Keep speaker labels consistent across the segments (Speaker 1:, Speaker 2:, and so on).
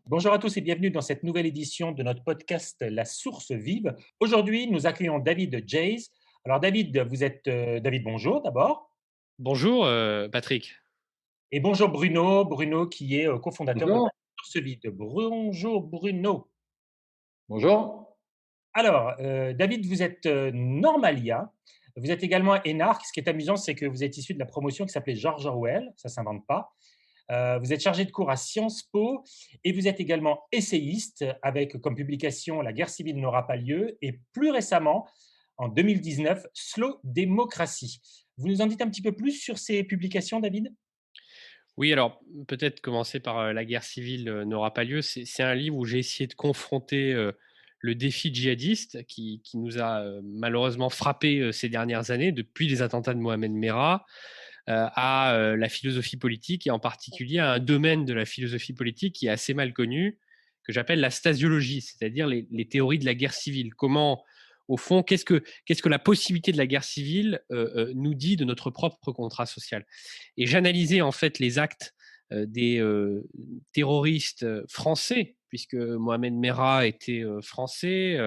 Speaker 1: Bonjour à tous et bienvenue dans cette nouvelle édition de notre podcast La Source Vive. Aujourd'hui, nous accueillons David Jays. Alors David, vous êtes David, bonjour d'abord.
Speaker 2: Bonjour, Patrick.
Speaker 1: Et bonjour Bruno, Bruno qui est cofondateur de La
Speaker 3: Bonjour.
Speaker 1: Source Vive. Bonjour Bruno.
Speaker 3: Bonjour.
Speaker 1: Alors, David, vous êtes normalien. Vous êtes également énarque. Ce qui est amusant, c'est que vous êtes issu de la promotion qui s'appelait George Orwell. Ça ne s'invente pas. Vous êtes chargé de cours à Sciences Po et vous êtes également essayiste avec comme publication La guerre civile n'aura pas lieu et plus récemment, en 2019, Slow Démocratie. Vous nous en dites un petit peu plus sur ces publications, David?
Speaker 2: Oui, alors peut-être commencer par, La guerre civile, n'aura pas lieu. C'est un livre où j'ai essayé de confronter, le défi djihadiste qui nous a, malheureusement frappé ces dernières années depuis les attentats de Mohamed Merah, à, la philosophie politique et en particulier à un domaine de la philosophie politique qui est assez mal connu, que j'appelle la stasiologie, c'est-à-dire les théories de la guerre civile. Comment, au fond, qu'est-ce que la possibilité de la guerre civile, nous dit de notre propre contrat social? Et j'analysais en fait les actes des terroristes français, puisque Mohamed Merah était français,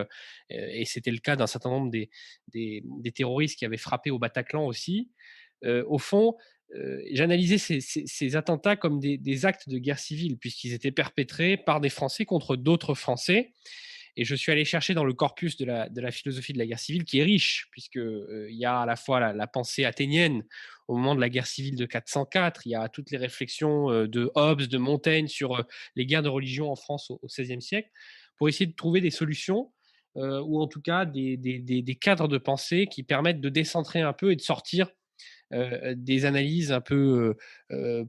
Speaker 2: et c'était le cas d'un certain nombre des terroristes qui avaient frappé au Bataclan aussi. Au fond, j'analysais ces attentats comme des actes de guerre civile, puisqu'ils étaient perpétrés par des Français contre d'autres Français. Et je suis allé chercher dans le corpus de la philosophie de la guerre civile, qui est riche, puisque il y a à la fois la pensée athénienne au moment de la guerre civile de 404, il y a toutes les réflexions de Hobbes, de Montaigne sur les guerres de religion en France au XVIe siècle, pour essayer de trouver des solutions, ou en tout cas des cadres de pensée qui permettent de décentrer un peu et de sortir des analyses un peu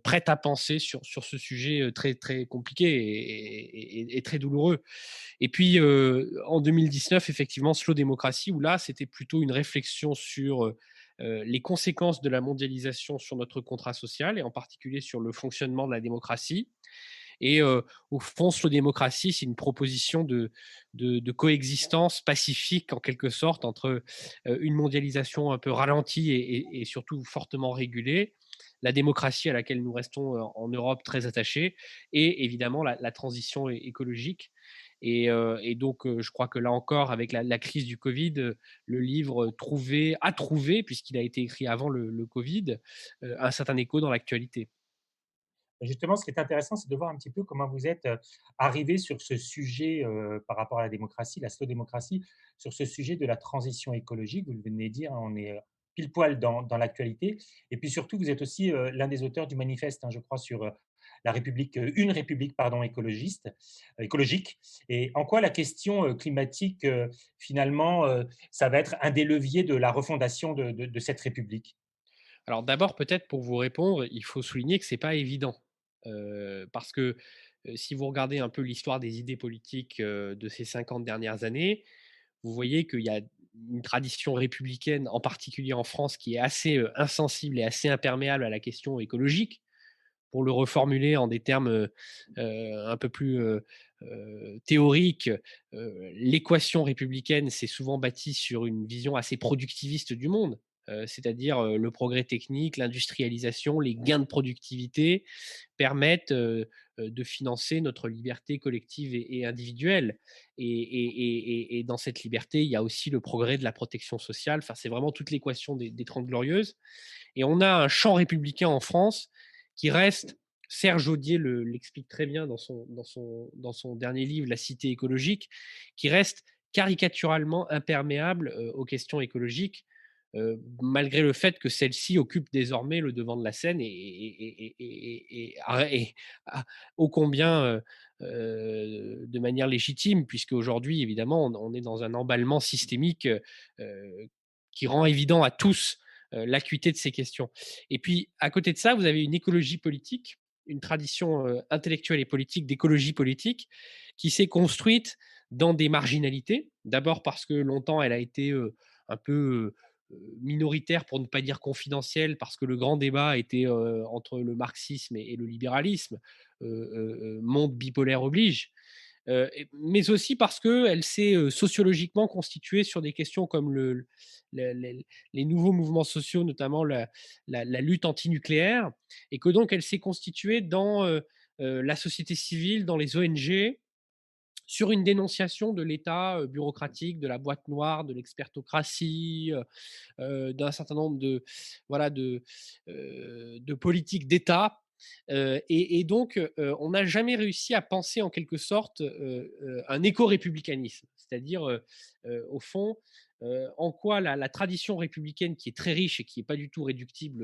Speaker 2: prêtes à penser sur ce sujet très, très compliqué et très douloureux. Et puis, en 2019, effectivement, Slow Démocratie, où là, c'était plutôt une réflexion sur les conséquences de la mondialisation sur notre contrat social et en particulier sur le fonctionnement de la démocratie. Et au fond, Slow Démocratie, c'est une proposition de coexistence pacifique, en quelque sorte, entre une mondialisation un peu ralentie et surtout fortement régulée, la démocratie à laquelle nous restons en Europe très attachés, et évidemment la transition écologique. Et donc, je crois que là encore, avec la crise du Covid, le livre a trouvé, puisqu'il a été écrit avant le Covid, un certain écho dans l'actualité.
Speaker 1: Justement, ce qui est intéressant, c'est de voir un petit peu comment vous êtes arrivé sur ce sujet par rapport à la démocratie, la slow démocratie, sur ce sujet de la transition écologique. Vous venez de dire, hein, on est pile poil dans l'actualité. Et puis surtout, vous êtes aussi l'un des auteurs du manifeste, hein, je crois, sur la République, une République, pardon, écologique. Et en quoi la question climatique, finalement, ça va être un des leviers de la refondation de cette République.
Speaker 2: Alors d'abord, peut-être pour vous répondre, il faut souligner que c'est pas évident. Parce que, si vous regardez un peu l'histoire des idées politiques, de ces 50 dernières années, vous voyez qu'il y a une tradition républicaine, en particulier en France, qui est assez, insensible et assez imperméable à la question écologique. Pour le reformuler en des termes, un peu plus, théoriques, l'équation républicaine s'est souvent bâtie sur une vision assez productiviste du monde, c'est-à-dire, le progrès technique, l'industrialisation, les gains de productivité permettent, de financer notre liberté collective et individuelle. Et dans cette liberté, il y a aussi le progrès de la protection sociale. Enfin, c'est vraiment toute l'équation des 30 glorieuses. Et on a un champ républicain en France qui reste, Serge Audier l'explique très bien dans son dernier livre, La cité écologique, qui reste caricaturalement imperméable aux questions écologiques, malgré le fait que celle-ci occupe désormais le devant de la scène ô combien de manière légitime, puisque aujourd'hui, évidemment, on est dans un emballement systémique qui rend évident à tous l'acuité de ces questions. Et puis, à côté de ça, vous avez une écologie politique, une tradition intellectuelle et politique d'écologie politique qui s'est construite dans des marginalités. D'abord parce que longtemps, elle a été un peu minoritaire, pour ne pas dire confidentielle, parce que le grand débat était entre le marxisme et le libéralisme, monde bipolaire oblige. Mais aussi parce qu'elle s'est sociologiquement constituée sur des questions comme les nouveaux mouvements sociaux, notamment la lutte antinucléaire, et que donc elle s'est constituée dans la société civile, dans les ONG, sur une dénonciation de l'État bureaucratique, de la boîte noire, de l'expertocratie, d'un certain nombre voilà, de politiques d'État. Et donc, on n'a jamais réussi à penser en quelque sorte un éco-républicanisme. C'est-à-dire, au fond, en quoi la tradition républicaine, qui est très riche et qui n'est pas du tout réductible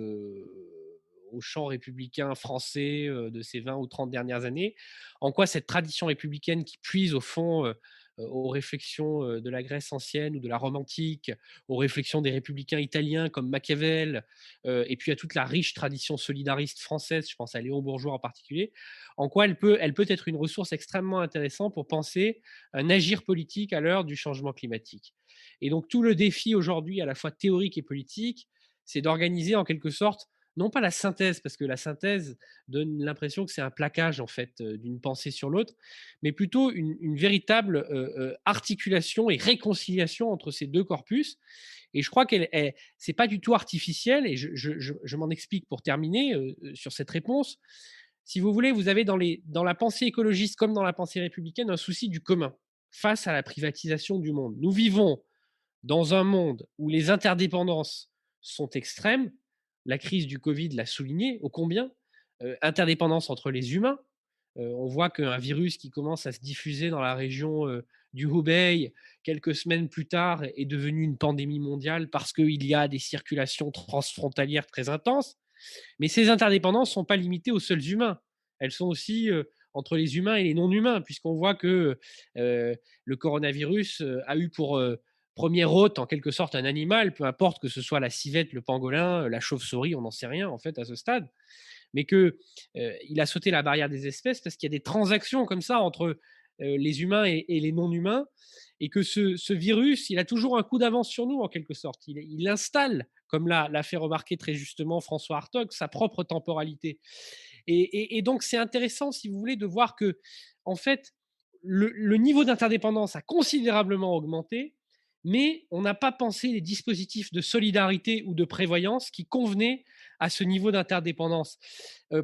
Speaker 2: au champ républicain français de ces 20 ou 30 dernières années, en quoi cette tradition républicaine qui puise au fond aux réflexions de la Grèce ancienne ou de la Rome antique, aux réflexions des républicains italiens comme Machiavel, et puis à toute la riche tradition solidariste française, je pense à Léon Bourgeois en particulier, en quoi elle peut être une ressource extrêmement intéressante pour penser un agir politique à l'heure du changement climatique. Et donc tout le défi aujourd'hui, à la fois théorique et politique, c'est d'organiser en quelque sorte, non pas la synthèse, parce que la synthèse donne l'impression que c'est un plaquage en fait d'une pensée sur l'autre, mais plutôt une véritable articulation et réconciliation entre ces deux corpus. Et je crois qu'elle est, c'est pas du tout artificiel. Et je m'en explique pour terminer sur cette réponse. Si vous voulez, vous avez dans la pensée écologiste comme dans la pensée républicaine un souci du commun face à la privatisation du monde. Nous vivons dans un monde où les interdépendances sont extrêmes. La crise du Covid l'a souligné ô combien. Interdépendance entre les humains. On voit qu'un virus qui commence à se diffuser dans la région du Hubei, quelques semaines plus tard, est devenu une pandémie mondiale parce qu'il y a des circulations transfrontalières très intenses. Mais ces interdépendances ne sont pas limitées aux seuls humains. Elles sont aussi entre les humains et les non-humains, puisqu'on voit que le coronavirus a eu pour premier hôte, en quelque sorte, un animal, peu importe que ce soit la civette, le pangolin, la chauve-souris, on n'en sait rien, en fait, à ce stade, mais qu'il a sauté la barrière des espèces parce qu'il y a des transactions comme ça entre les humains et les non-humains, et que ce virus, il a toujours un coup d'avance sur nous, en quelque sorte. Il installe, comme l'a fait remarquer très justement François Hartog, sa propre temporalité. Et donc, c'est intéressant, si vous voulez, de voir que, en fait, le niveau d'interdépendance a considérablement augmenté, mais on n'a pas pensé les dispositifs de solidarité ou de prévoyance qui convenaient à ce niveau d'interdépendance,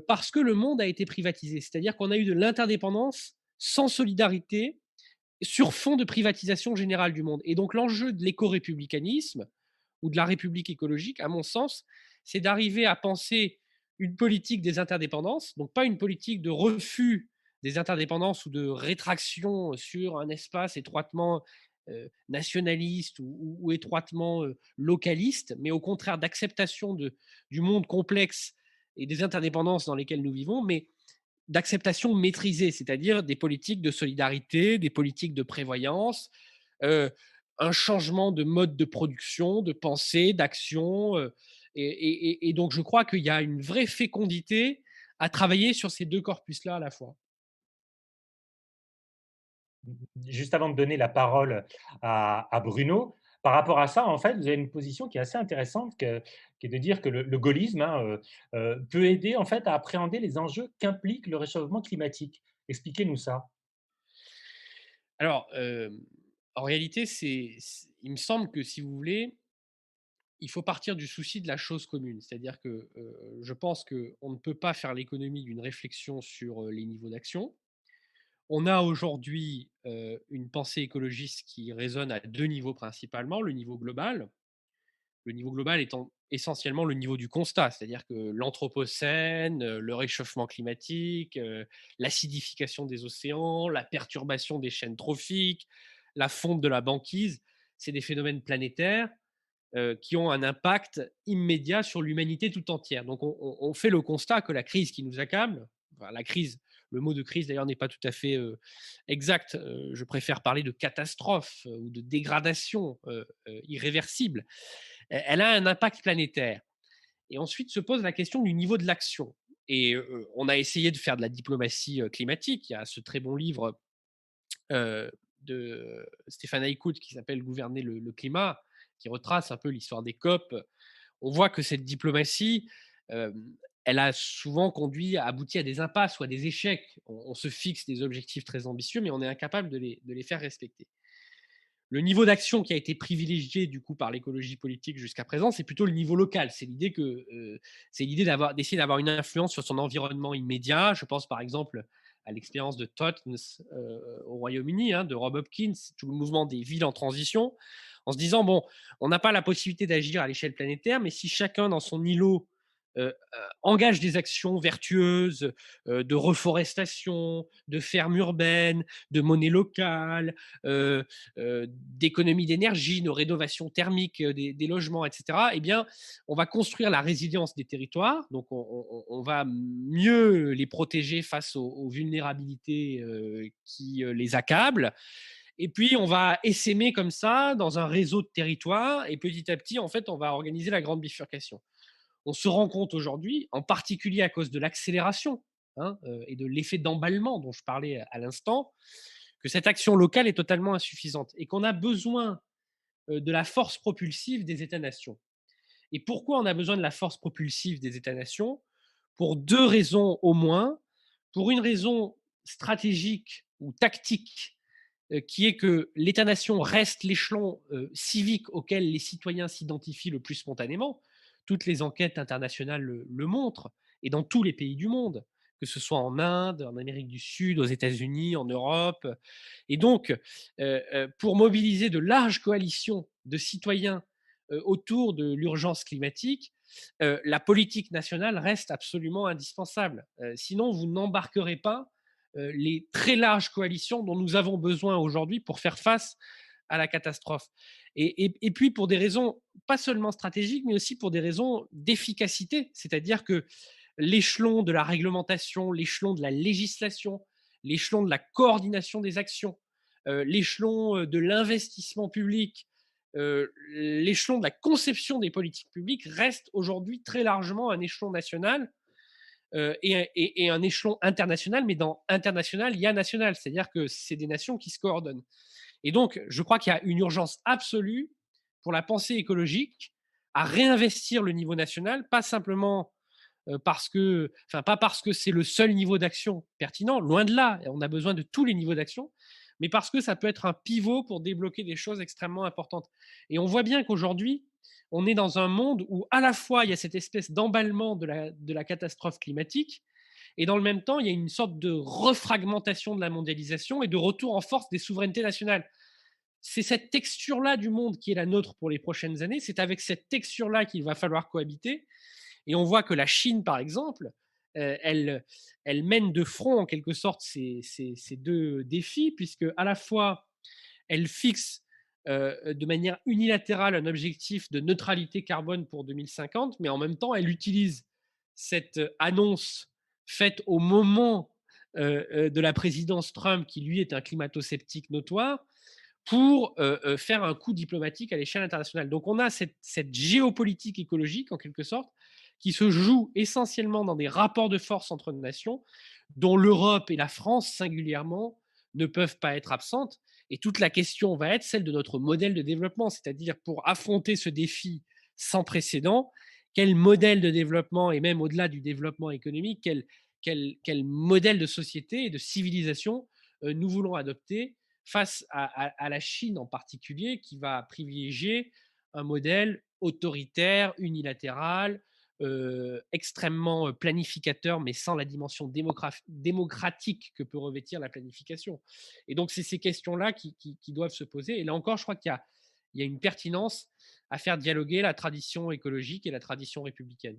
Speaker 2: parce que le monde a été privatisé. C'est-à-dire qu'on a eu de l'interdépendance sans solidarité sur fond de privatisation générale du monde. Et donc l'enjeu de l'éco-républicanisme ou de la république écologique, à mon sens, c'est d'arriver à penser une politique des interdépendances, donc pas une politique de refus des interdépendances ou de rétraction sur un espace étroitement nationaliste ou étroitement localiste, mais au contraire d'acceptation du monde complexe et des interdépendances dans lesquelles nous vivons, mais d'acceptation maîtrisée, c'est-à-dire des politiques de solidarité, des politiques de prévoyance, euh, un changement de mode de production, de pensée, d'action. Et donc, je crois qu'il y a une vraie fécondité à travailler sur ces deux corpus-là à la fois.
Speaker 1: Juste avant de donner la parole à Bruno, par rapport à ça, en fait, vous avez une position qui est assez intéressante, qui est de dire que le gaullisme, hein, peut aider en fait à appréhender les enjeux qu'implique le réchauffement climatique. Expliquez-nous ça.
Speaker 2: Alors, en réalité, il me semble que si vous voulez, il faut partir du souci de la chose commune. C'est-à-dire que je pense qu'on ne peut pas faire l'économie d'une réflexion sur les niveaux d'action. On a aujourd'hui une pensée écologiste qui résonne à deux niveaux principalement. Le niveau global étant essentiellement le niveau du constat, c'est-à-dire que l'anthropocène, le réchauffement climatique, l'acidification des océans, la perturbation des chaînes trophiques, la fonte de la banquise, c'est des phénomènes planétaires qui ont un impact immédiat sur l'humanité tout entière. Donc on fait le constat que la crise qui nous accable, enfin, la crise, le mot de crise d'ailleurs n'est pas tout à fait exact, je préfère parler de catastrophe ou de dégradation irréversible, elle a un impact planétaire. Et ensuite se pose la question du niveau de l'action. Et on a essayé de faire de la diplomatie climatique. Il y a ce très bon livre de Stéphane Haykout qui s'appelle Gouverner le climat, qui retrace un peu l'histoire des COP. On voit que cette diplomatie, euh, elle a souvent conduit à aboutir à des impasses ou à des échecs. On se fixe des objectifs très ambitieux, mais on est incapable de les faire respecter. le niveau d'action qui a été privilégié du coup par l'écologie politique jusqu'à présent, c'est plutôt le niveau local. C'est l'idée d'essayer d'avoir une influence sur son environnement immédiat. Je pense par exemple à l'expérience de Totnes au Royaume-Uni, de Rob Hopkins, tout le mouvement des villes en transition, en se disant bon, on n'a pas la possibilité d'agir à l'échelle planétaire, mais si chacun dans son îlot engage des actions vertueuses de reforestation, de ferme urbaine, de monnaie locale, d'économie d'énergie, de rénovation thermique des logements, etc., eh bien, on va construire la résilience des territoires. Donc, on va mieux les protéger face aux vulnérabilités qui les accablent. Et puis, on va essaimer comme ça dans un réseau de territoires. Et petit à petit, en fait, on va organiser la grande bifurcation. On se rend compte aujourd'hui, en particulier à cause de l'accélération et de l'effet d'emballement dont je parlais à l'instant, que cette action locale est totalement insuffisante et qu'on a besoin de la force propulsive des États-nations. Et pourquoi on a besoin de la force propulsive des États-nations? Pour deux raisons au moins. Pour une raison stratégique ou tactique, qui est que l'État-nation reste l'échelon civique auquel les citoyens s'identifient le plus spontanément. Toutes les enquêtes internationales le montrent, et dans tous les pays du monde, que ce soit en Inde, en Amérique du Sud, aux États-Unis, en Europe. Et donc, pour mobiliser de larges coalitions de citoyens autour de l'urgence climatique, la politique nationale reste absolument indispensable. Sinon, vous n'embarquerez pas les très larges coalitions dont nous avons besoin aujourd'hui pour faire face à la catastrophe. Et puis pour des raisons pas seulement stratégiques, mais aussi pour des raisons d'efficacité, c'est-à-dire que l'échelon de la réglementation, l'échelon de la législation, l'échelon de la coordination des actions, l'échelon de l'investissement public, l'échelon de la conception des politiques publiques reste aujourd'hui très largement un échelon national et un échelon international, mais dans international, il y a national, c'est-à-dire que c'est des nations qui se coordonnent. Et donc, je crois qu'il y a une urgence absolue pour la pensée écologique à réinvestir le niveau national, pas simplement pas parce que c'est le seul niveau d'action pertinent, loin de là, on a besoin de tous les niveaux d'action, mais parce que ça peut être un pivot pour débloquer des choses extrêmement importantes. Et on voit bien qu'aujourd'hui, on est dans un monde où à la fois il y a cette espèce d'emballement de la catastrophe climatique, et dans le même temps, il y a une sorte de refragmentation de la mondialisation et de retour en force des souverainetés nationales. C'est cette texture-là du monde qui est la nôtre pour les prochaines années. C'est avec cette texture-là qu'il va falloir cohabiter. Et on voit que la Chine, par exemple, elle mène de front en quelque sorte ces deux défis, puisque à la fois elle fixe de manière unilatérale un objectif de neutralité carbone pour 2050, mais en même temps elle utilise cette annonce faite au moment de la présidence Trump, qui lui est un climato-sceptique notoire, pour faire un coup diplomatique à l'échelle internationale. Donc on a cette géopolitique écologique, en quelque sorte, qui se joue essentiellement dans des rapports de force entre nations, dont l'Europe et la France singulièrement ne peuvent pas être absentes. Et toute la question va être celle de notre modèle de développement, c'est-à-dire pour affronter ce défi sans précédent, quel modèle de développement, et même au-delà du développement économique, quel modèle de société et de civilisation nous voulons adopter face à la Chine en particulier, qui va privilégier un modèle autoritaire, unilatéral, extrêmement planificateur, mais sans la dimension démocratique que peut revêtir la planification. Et donc, c'est ces questions-là qui doivent se poser. Et là encore, je crois qu'il y a une pertinence à faire dialoguer la tradition écologique et la tradition républicaine.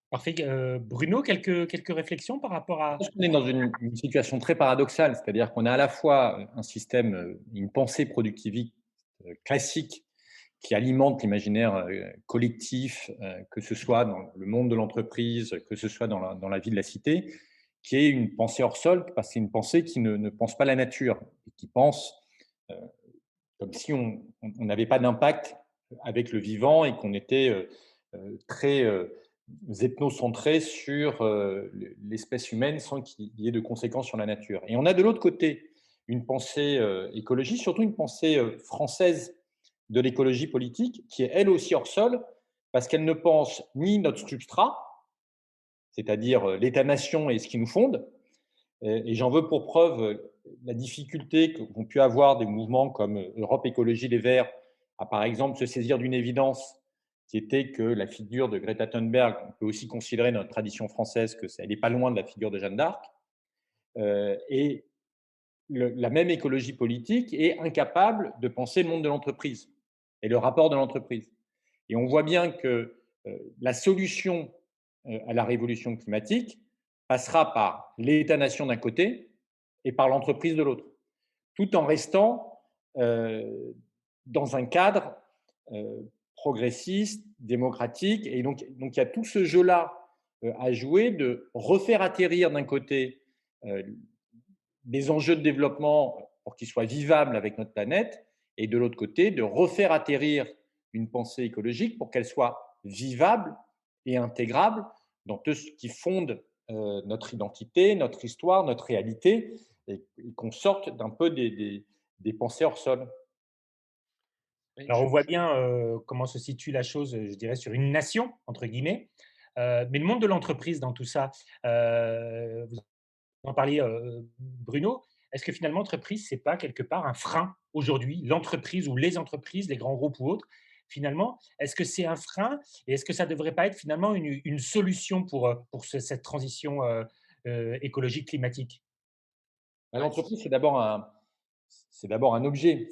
Speaker 1: Parfait. Bruno, quelques réflexions par rapport
Speaker 3: Je
Speaker 1: à…
Speaker 3: pense qu'on est dans une situation très paradoxale, c'est-à-dire qu'on a à la fois un système, une pensée productiviste classique qui alimente l'imaginaire collectif, que ce soit dans le monde de l'entreprise, que ce soit dans la vie de la cité, qui est une pensée hors sol, parce que c'est une pensée qui ne pense pas la nature, et qui pense euh, comme si on n'avait pas d'impact avec le vivant et qu'on était très ethnocentré sur l'espèce humaine sans qu'il y ait de conséquences sur la nature. Et on a de l'autre côté une pensée écologiste, surtout une pensée française de l'écologie politique, qui est elle aussi hors sol, parce qu'elle ne pense ni notre substrat, c'est-à-dire l'État-nation et ce qui nous fonde, et j'en veux pour preuve la difficulté qu'ont pu avoir des mouvements comme Europe Écologie Les Verts à, par exemple, se saisir d'une évidence qui était que la figure de Greta Thunberg, on peut aussi considérer dans notre tradition française qu'elle n'est pas loin de la figure de Jeanne d'Arc, et la même écologie politique est incapable de penser le monde de l'entreprise et le rapport de l'entreprise. Et on voit bien que la solution à la révolution climatique passera par l'État-nation d'un côté et par l'entreprise de l'autre, tout en restant dans un cadre euh, progressiste, démocratique. Et donc il y a tout ce jeu-là à jouer de refaire atterrir d'un côté euh, des enjeux de développement pour qu'ils soient vivables avec notre planète, et de l'autre côté, de refaire atterrir une pensée écologique pour qu'elle soit vivable et intégrable dans tout ce qui fonde notre identité, notre histoire, notre réalité, et qu'on sorte d'un peu des pensées hors sol.
Speaker 2: Oui,
Speaker 1: Alors, on voit bien comment se situe la chose, je dirais, sur une nation, entre guillemets. Mais le monde de l'entreprise dans tout ça, vous en parliez, Bruno, est-ce que finalement l'entreprise, c'est pas quelque part un frein aujourd'hui? L'entreprise ou les entreprises, les grands groupes ou autres, finalement, est-ce que c'est un frein et est-ce que ça ne devrait pas être finalement une solution pour cette transition écologique climatique?
Speaker 2: ouais,
Speaker 3: L'entreprise, c'est d'abord un objet.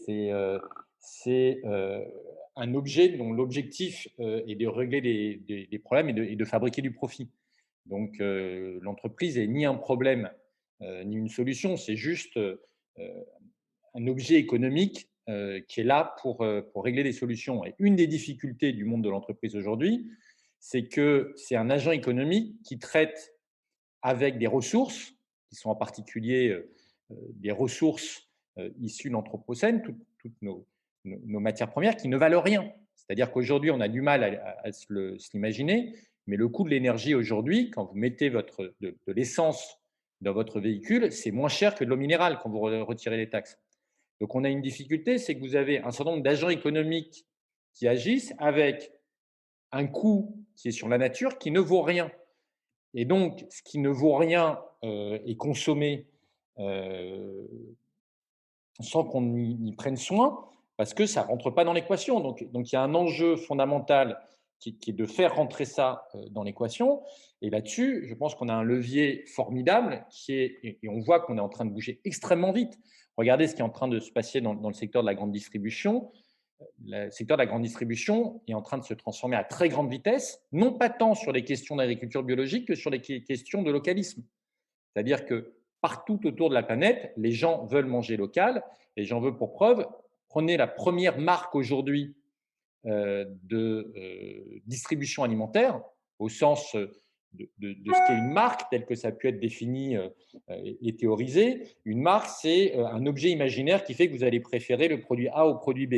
Speaker 3: C'est un objet dont l'objectif est de régler des problèmes et de fabriquer du profit. Donc, l'entreprise est ni un problème ni une solution, c'est juste un objet économique qui est là pour régler des solutions. Et une des difficultés du monde de l'entreprise aujourd'hui, c'est que c'est un agent économique qui traite avec des ressources, qui sont en particulier des ressources issues de l'Anthropocène, toutes nos matières premières, qui ne valent rien. C'est-à-dire qu'aujourd'hui, on a du mal à se l'imaginer, mais le coût de l'énergie aujourd'hui, quand vous mettez de l'essence dans votre véhicule, c'est moins cher que de l'eau minérale quand vous retirez les taxes. Donc on a une difficulté, c'est que vous avez un certain nombre d'agents économiques qui agissent avec un coût qui est sur la nature qui ne vaut rien. Et donc, ce qui ne vaut rien est consommé euh, sans qu'on y prenne soin, parce que ça ne rentre pas dans l'équation. Donc, il y a un enjeu fondamental qui est de faire rentrer ça dans l'équation. Et là-dessus, je pense qu'on a un levier formidable et on voit qu'on est en train de bouger extrêmement vite. Regardez ce qui est en train de se passer dans le secteur de la grande distribution. Le secteur de la grande distribution est en train de se transformer à très grande vitesse, non pas tant sur les questions d'agriculture biologique que sur les questions de localisme. C'est-à-dire que partout autour de la planète, les gens veulent manger local, et j'en veux pour preuve, prenez la première marque aujourd'hui de distribution alimentaire, au sens de ce qu'est une marque, telle que ça a pu être défini et théorisé. Une marque, c'est un objet imaginaire qui fait que vous allez préférer le produit A au produit B.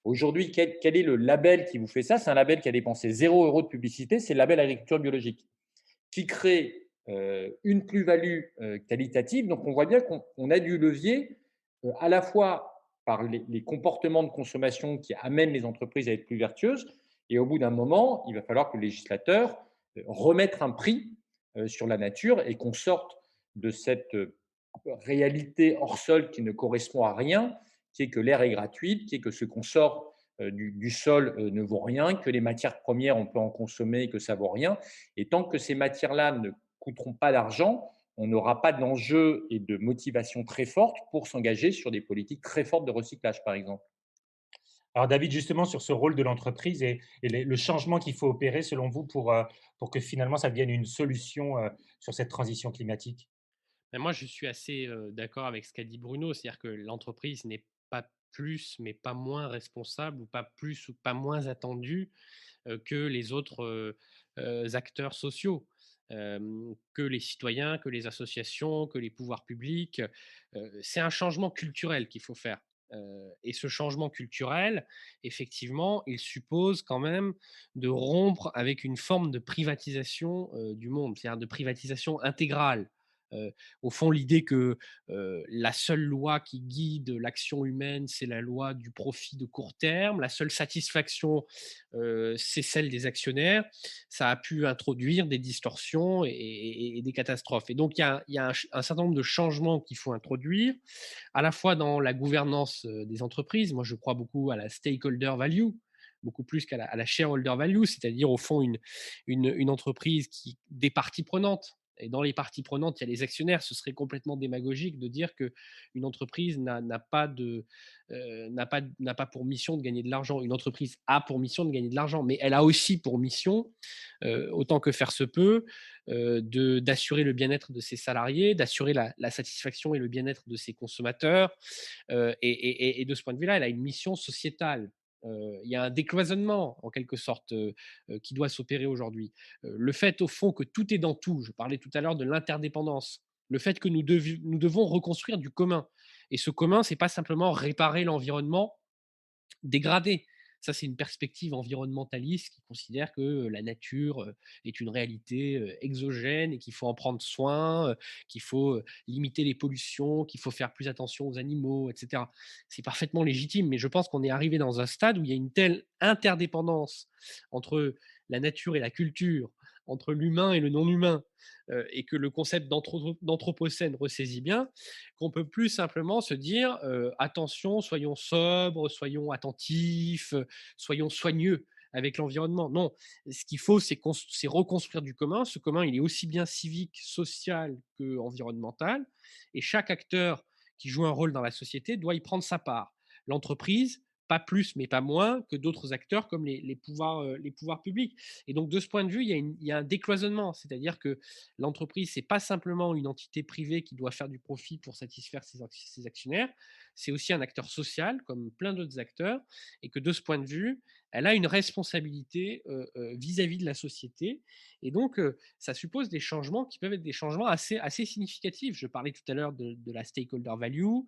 Speaker 3: Aujourd'hui, quel est le label qui vous fait ça? C'est un label qui a dépensé 0 € de publicité, c'est le label agriculture biologique, qui crée une plus-value qualitative. Donc, on voit bien qu'on a du levier à la fois par les comportements de consommation qui amènent les entreprises à être plus vertueuses, et au bout d'un moment, il va falloir que le législateur remette un prix sur la nature et qu'on sorte de cette réalité hors sol qui ne correspond à rien, qui est que l'air est gratuit, qui est que ce qu'on sort du sol ne vaut rien, que les matières premières, on peut en consommer et que ça vaut rien. Et tant que ces matières-là ne coûteront pas d'argent, on n'aura pas d'enjeu et de motivation très forte pour s'engager sur des politiques très fortes de recyclage, par exemple.
Speaker 1: Alors David, justement sur ce rôle de l'entreprise et le changement qu'il faut opérer selon vous pour que finalement ça devienne une solution sur cette transition climatique?
Speaker 2: mais moi, je suis assez d'accord avec ce qu'a dit Bruno, c'est-à-dire que l'entreprise n'est pas plus, mais pas moins responsable, ou pas plus, ou pas moins attendue que les autres acteurs sociaux, que les citoyens, que les associations, que les pouvoirs publics. C'est un changement culturel qu'il faut faire. Et ce changement culturel, effectivement, il suppose quand même de rompre avec une forme de privatisation du monde, c'est-à-dire de privatisation intégrale Heu, Au fond, l'idée que, la seule loi qui guide l'action humaine, c'est la loi du profit de court terme, la seule satisfaction, c'est celle des actionnaires, ça a pu introduire des distorsions et des catastrophes. Et donc il y a un certain nombre de changements qu'il faut introduire, à la fois dans la gouvernance, des entreprises. Moi, je crois beaucoup à la stakeholder value, beaucoup plus qu'à la shareholder value, c'est-à-dire au fond une entreprise qui des parties prenantes. Et dans les parties prenantes, il y a les actionnaires. Ce serait complètement démagogique de dire qu'une entreprise n'a pas pour mission de gagner de l'argent. Une entreprise a pour mission de gagner de l'argent, mais elle a aussi pour mission, autant que faire se peut, d'assurer le bien-être de ses salariés, d'assurer la satisfaction et le bien-être de ses consommateurs. Et de ce point de vue-là, elle a une mission sociétale. Il y a un décloisonnement, en quelque sorte, qui doit s'opérer aujourd'hui. Le fait, au fond, que tout est dans tout, je parlais tout à l'heure de l'interdépendance, le fait que nous devons reconstruire du commun. Et ce commun, c'est pas simplement réparer l'environnement dégradé. Ça, c'est une perspective environnementaliste qui considère que la nature est une réalité exogène et qu'il faut en prendre soin, qu'il faut limiter les pollutions, qu'il faut faire plus attention aux animaux, etc. C'est parfaitement légitime, mais je pense qu'on est arrivé dans un stade où il y a une telle interdépendance entre la nature et la culture, entre l'humain et le non-humain, et que le concept d'anthropocène ressaisit bien, qu'on peut plus simplement se dire attention, soyons sobres, soyons attentifs, soyons soigneux avec l'environnement. Non, ce qu'il faut, c'est reconstruire du commun. Ce commun, il est aussi bien civique, social que environnemental, et chaque acteur qui joue un rôle dans la société doit y prendre sa part. L'entreprise, pas plus mais pas moins que d'autres acteurs comme les pouvoirs publics. Et donc de ce point de vue, il y a un décloisonnement, c'est-à-dire que l'entreprise, c'est pas simplement une entité privée qui doit faire du profit pour satisfaire ses actionnaires, c'est aussi un acteur social comme plein d'autres acteurs, et que de ce point de vue, elle a une responsabilité vis-à-vis de la société. Et donc, ça suppose des changements qui peuvent être des changements assez significatifs. Je parlais tout à l'heure de la stakeholder value,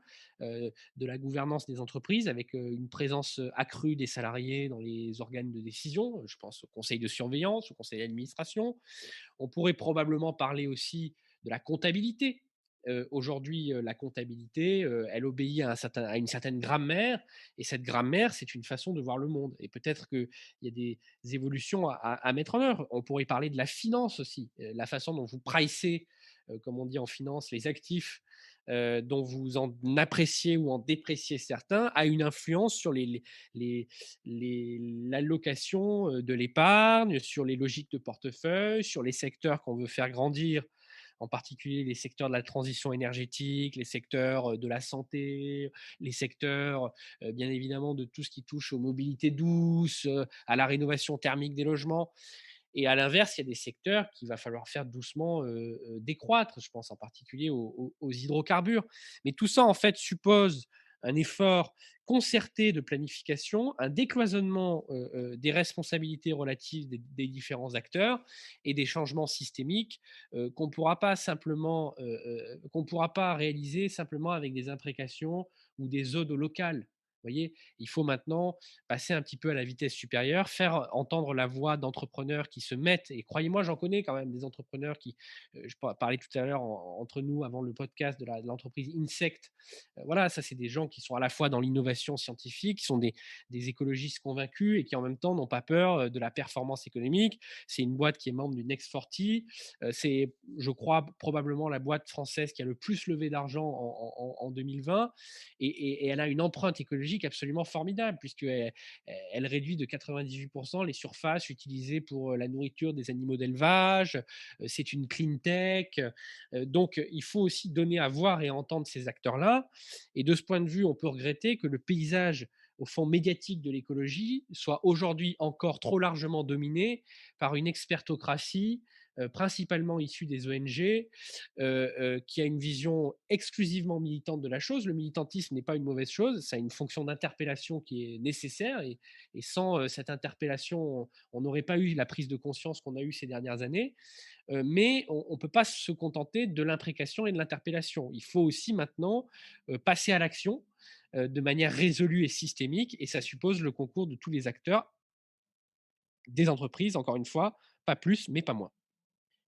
Speaker 2: de la gouvernance des entreprises avec une présence accrue des salariés dans les organes de décision. Je pense au conseil de surveillance, au conseil d'administration. On pourrait probablement parler aussi de la comptabilité. Aujourd'hui, la comptabilité, elle obéit à une certaine grammaire, et cette grammaire, c'est une façon de voir le monde. Et peut-être qu'il y a des évolutions à mettre en œuvre. On pourrait parler de la finance aussi, la façon dont vous pricez, comme on dit en finance, les actifs, dont vous en appréciez ou en dépréciez certains, a une influence sur les, l'allocation de l'épargne, sur les logiques de portefeuille, sur les secteurs qu'on veut faire grandir, en particulier les secteurs de la transition énergétique, les secteurs de la santé, les secteurs bien évidemment de tout ce qui touche aux mobilités douces, à la rénovation thermique des logements. Et à l'inverse, il y a des secteurs qu'il va falloir faire doucement décroître. Je pense en particulier aux hydrocarbures. Mais tout ça, en fait, suppose un effort concerté de planification, un décloisonnement des responsabilités relatives des différents acteurs et des changements systémiques qu'on ne pourra pas réaliser simplement avec des imprécations ou des odes locales. Vous voyez, il faut maintenant passer un petit peu à la vitesse supérieure, faire entendre la voix d'entrepreneurs qui se mettent, et croyez-moi, j'en connais quand même des entrepreneurs qui, je parlais tout à l'heure entre nous avant le podcast de l'entreprise Insect. Voilà, ça c'est des gens qui sont à la fois dans l'innovation scientifique, qui sont des écologistes convaincus et qui en même temps n'ont pas peur de la performance économique. C'est une boîte qui est membre du Next 40. C'est, je crois, probablement la boîte française qui a le plus levé d'argent en 2020, et elle a une empreinte écologique absolument formidable, puisqu'elle elle réduit de 98% les surfaces utilisées pour la nourriture des animaux d'élevage. C'est une clean tech. Donc, il faut aussi donner à voir et à entendre ces acteurs-là. Et de ce point de vue, on peut regretter que le paysage, au fond médiatique de l'écologie, soit aujourd'hui encore trop largement dominé par une expertocratie principalement issue des ONG, qui a une vision exclusivement militante de la chose. Le militantisme n'est pas une mauvaise chose, ça a une fonction d'interpellation qui est nécessaire, et sans cette interpellation, on n'aurait pas eu la prise de conscience qu'on a eue ces dernières années. Mais on ne peut pas se contenter de l'imprécation et de l'interpellation. Il faut aussi maintenant passer à l'action de manière résolue et systémique, et ça suppose le concours de tous les acteurs, des entreprises, encore une fois, pas plus, mais pas moins.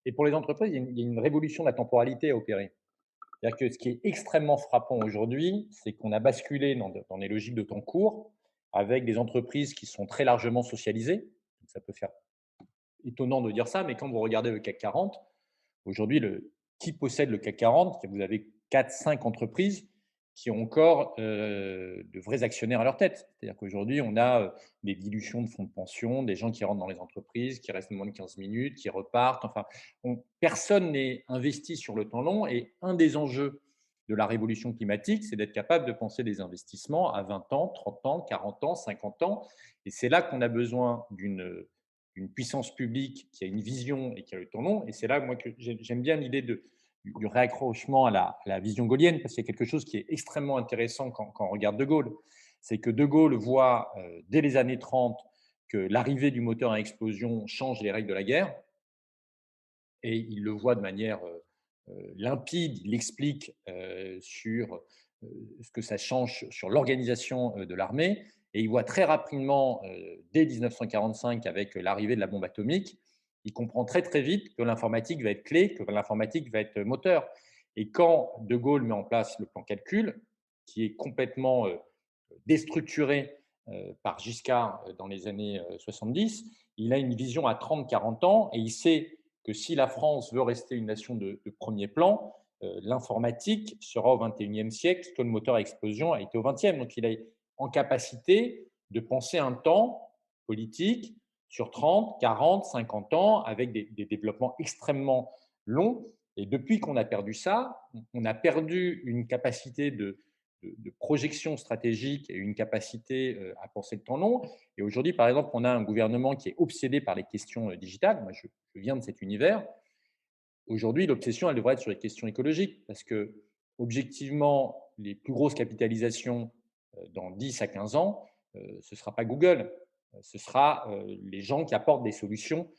Speaker 3: Et pour les entreprises, il y a une révolution de la temporalité à opérer. C'est-à-dire que ce qui est extrêmement frappant aujourd'hui, c'est qu'on a basculé dans des logiques de temps court, avec des entreprises qui sont très largement socialisées. Donc ça peut faire étonnant de dire ça, mais quand vous regardez le CAC 40, aujourd'hui, qui possède le CAC 40? Vous avez 4, 5 entreprises qui ont encore de vrais actionnaires à leur tête. C'est-à-dire qu'aujourd'hui, on a des dilutions de fonds de pension, des gens qui rentrent dans les entreprises, qui restent moins de 15 minutes, qui repartent. Enfin, personne n'est investi sur le temps long. Et un des enjeux de la révolution climatique, c'est d'être capable de penser des investissements à 20 ans, 30 ans, 40 ans, 50 ans. Et c'est là qu'on a besoin d'une puissance publique qui a une vision et qui a le temps long. Et c'est là, moi, que j'aime bien l'idée du réaccrochement à la vision gaullienne, parce qu'il y a quelque chose qui est extrêmement intéressant quand on regarde De Gaulle. C'est que De Gaulle voit dès les années 30 que l'arrivée du moteur à explosion change les règles de la guerre, et il le voit de manière limpide, il explique sur ce que ça change sur l'organisation de l'armée, et il voit très rapidement, dès 1945, avec l'arrivée de la bombe atomique, il comprend très très vite que l'informatique va être clé, que l'informatique va être moteur. Et quand De Gaulle met en place le plan calcul, qui est complètement déstructuré par Giscard dans les années 70, il a une vision à 30-40 ans, et il sait que si la France veut rester une nation de premier plan, l'informatique sera au 21e siècle, ce que le moteur à explosion a été au 20e. Donc il est en capacité de penser un temps politique sur 30, 40, 50 ans, avec des développements extrêmement longs. Et depuis qu'on a perdu ça, on a perdu une capacité de projection stratégique et une capacité à penser le temps long. Et aujourd'hui, par exemple, on a un gouvernement qui est obsédé par les questions digitales. Moi, je viens de cet univers. Aujourd'hui, l'obsession, elle devrait être sur les questions écologiques, parce que, objectivement, les plus grosses capitalisations dans 10 à 15 ans, ce ne sera pas Google, ce sera les gens qui apportent des solutions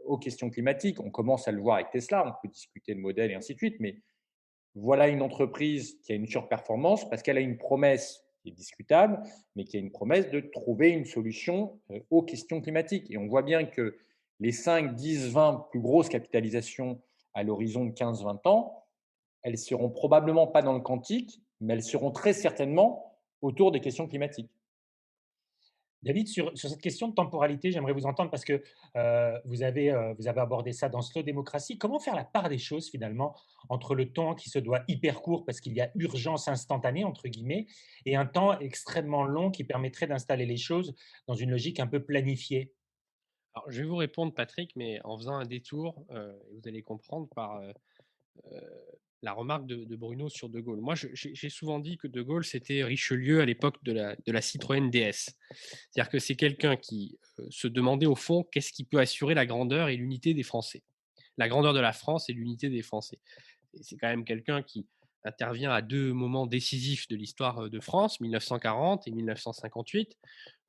Speaker 3: aux questions climatiques. On commence à le voir avec Tesla, on peut discuter de modèles et ainsi de suite, mais voilà une entreprise qui a une surperformance parce qu'elle a une promesse qui est discutable, mais qui a une promesse de trouver une solution aux questions climatiques. Et on voit bien que les 5, 10, 20 plus grosses capitalisations à l'horizon de 15-20 ans, elles seront probablement pas dans le quantique, mais elles seront très certainement autour des questions climatiques.
Speaker 1: David, sur cette question de temporalité, j'aimerais vous entendre parce que vous avez abordé ça dans Slow Démocratie. Comment faire la part des choses finalement entre le temps qui se doit hyper court parce qu'il y a urgence instantanée, entre guillemets, et un temps extrêmement long qui permettrait d'installer les choses dans une logique un peu planifiée?
Speaker 2: Alors, je vais vous répondre, Patrick, mais en faisant un détour, et vous allez comprendre par euh, la remarque de Bruno sur De Gaulle. Moi, j'ai souvent dit que De Gaulle, c'était Richelieu à l'époque de la Citroën DS. C'est-à-dire que c'est quelqu'un qui se demandait au fond qu'est-ce qui peut assurer la grandeur et l'unité des Français. La grandeur de la France et l'unité des Français. Et c'est quand même quelqu'un qui intervient à deux moments décisifs de l'histoire de France, 1940 et 1958.